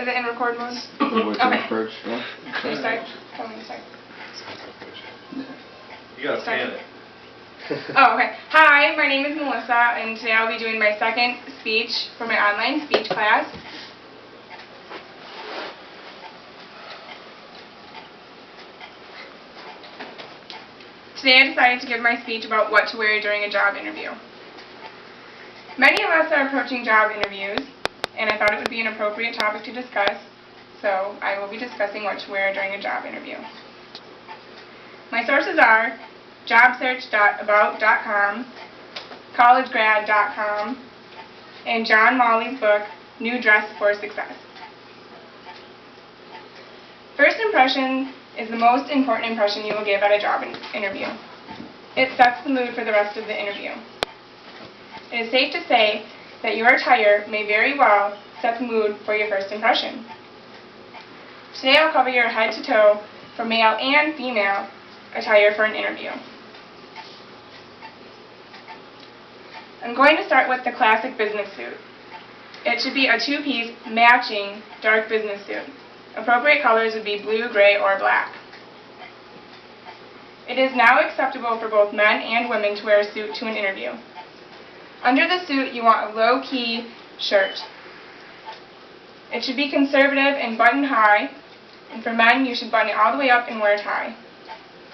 Is it in record mode? Okay. Can you start? Tell me to start. You gotta pan it. Oh, okay. Hi, my name is Melissa, and today I'll be doing my second speech for my online speech class. Today I decided to give my speech about what to wear during a job interview. Many of us are approaching job interviews, and I thought it would be an appropriate topic to discuss, so I will be discussing what to wear during a job interview. My sources are jobsearch.about.com, collegegrad.com, and John Mawley's book, New Dress for Success. First impression is the most important impression you will give at a job interview. It sets the mood for the rest of the interview. It is safe to say that your attire may very well set the mood for your first impression. Today I'll cover your head to toe for male and female attire for an interview. I'm going to start with the classic business suit. It should be a two-piece matching dark business suit. Appropriate colors would be blue, gray, or black. It is now acceptable for both men and women to wear a suit to an interview. Under the suit, you want a low-key shirt. It should be conservative and buttoned high, and for men, you should button it all the way up and wear a tie.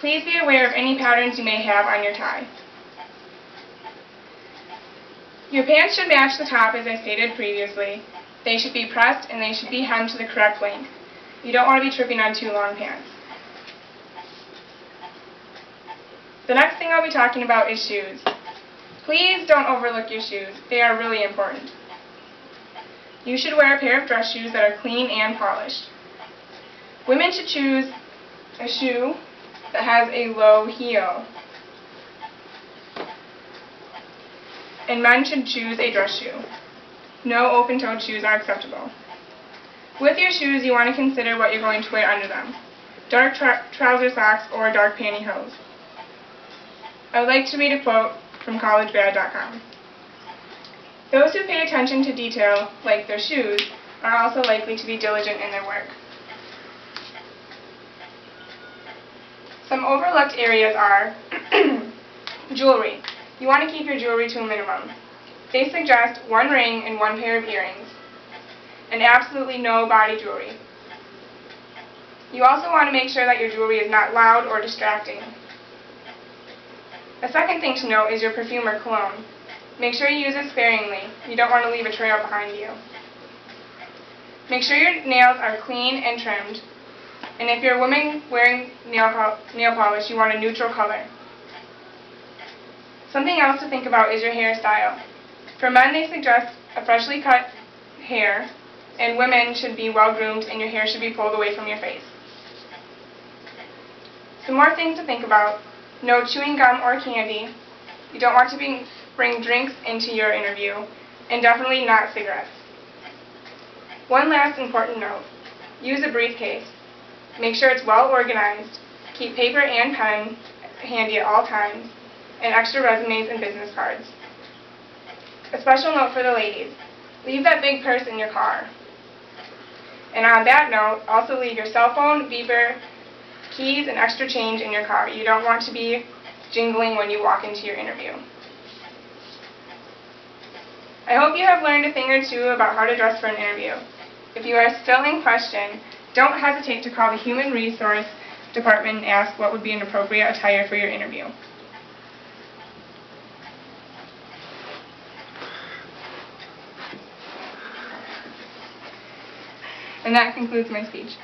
Please be aware of any patterns you may have on your tie. Your pants should match the top, as I stated previously. They should be pressed and they should be hemmed to the correct length. You don't want to be tripping on too long pants. The next thing I'll be talking about is shoes. Please don't overlook your shoes. They are really important. You should wear a pair of dress shoes that are clean and polished. Women should choose a shoe that has a low heel. And men should choose a dress shoe. No open-toed shoes are acceptable. With your shoes, you want to consider what you're going to wear under them. Dark trouser socks or dark pantyhose. I would like to read a quote from collegegrad.com. Those who pay attention to detail, like their shoes, are also likely to be diligent in their work. Some overlooked areas are jewelry. You want to keep your jewelry to a minimum. They suggest one ring and one pair of earrings, and absolutely no body jewelry. You also want to make sure that your jewelry is not loud or distracting. A second thing to note is your perfume or cologne. Make sure you use it sparingly. You don't want to leave a trail behind you. Make sure your nails are clean and trimmed. And if you're a woman wearing nail polish, you want a neutral color. Something else to think about is your hairstyle. For men, they suggest a freshly cut hair, and women should be well-groomed and your hair should be pulled away from your face. Some more things to think about. No chewing gum or candy. You don't want to bring drinks into your interview, and definitely not cigarettes. One last important note. Use a briefcase. Make sure it's well organized. Keep paper and pen handy at all times, and extra resumes and business cards. A special note for the ladies. Leave that big purse in your car. And on that note, also leave your cell phone, beeper, keys, and extra change in your car. You don't want to be jingling when you walk into your interview. I hope you have learned a thing or two about how to dress for an interview. If you are still in question, don't hesitate to call the Human Resource Department and ask what would be an appropriate attire for your interview. And that concludes my speech.